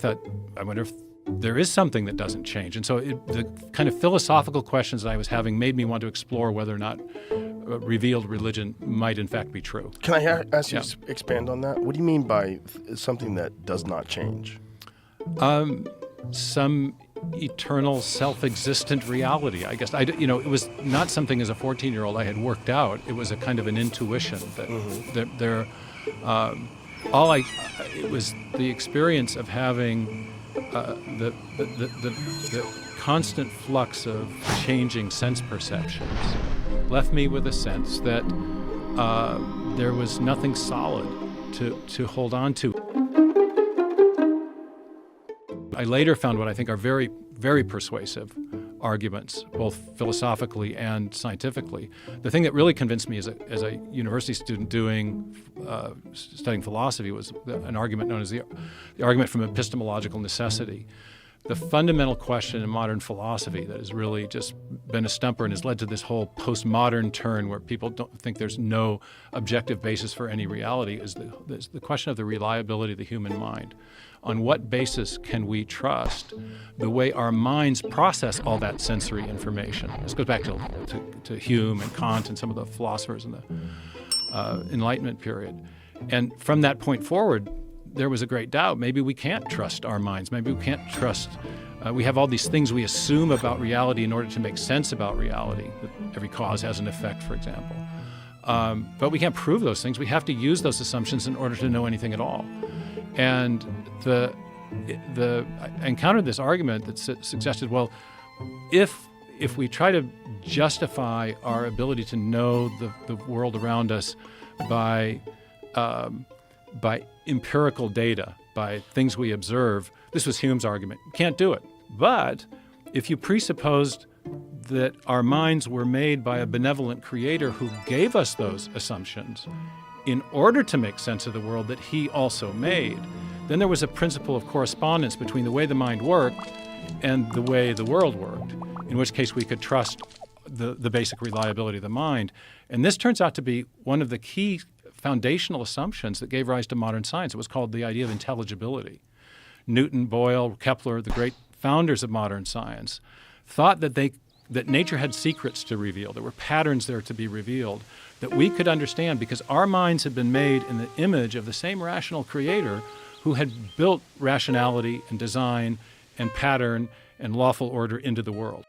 thought, I wonder if there is something that doesn't change. And so the kind of philosophical questions that I was having made me want to explore whether or not revealed religion might in fact be true. Can I ask you to expand on that? What do you mean by something that does not change? Some eternal self-existent reality, I guess. It was not something as a 14-year-old I had worked out. It was a kind of an intuition that it was the experience of having the constant flux of changing sense perceptions left me with a sense that there was nothing solid to hold on to. I later found what I think are very, very persuasive arguments, both philosophically and scientifically. The thing that really convinced me as a university student studying philosophy was an argument known as the argument from epistemological necessity. The fundamental question in modern philosophy that has really just been a stumper and has led to this whole postmodern turn where people don't think there's no objective basis for any reality is the question of the reliability of the human mind. On what basis can we trust the way our minds process all that sensory information? This goes back to Hume and Kant and some of the philosophers in the Enlightenment period. And from that point forward, there was a great doubt. Maybe we can't trust our minds. Maybe we can't trust. We have all these things we assume about reality in order to make sense about reality. That every cause has an effect, for example. But we can't prove those things. We have to use those assumptions in order to know anything at all. And I encountered this argument that suggested, well, if we try to justify our ability to know the world around us by empirical data, by things we observe, this was Hume's argument, you can't do it. But if you presupposed that our minds were made by a benevolent creator who gave us those assumptions in order to make sense of the world that he also made, then there was a principle of correspondence between the way the mind worked and the way the world worked, in which case we could trust the basic reliability of the mind. And this turns out to be one of the key foundational assumptions that gave rise to modern science. It was called the idea of intelligibility. Newton, Boyle, Kepler, the great founders of modern science, thought that nature had secrets to reveal. There were patterns there to be revealed that we could understand because our minds had been made in the image of the same rational creator who had built rationality and design and pattern and lawful order into the world.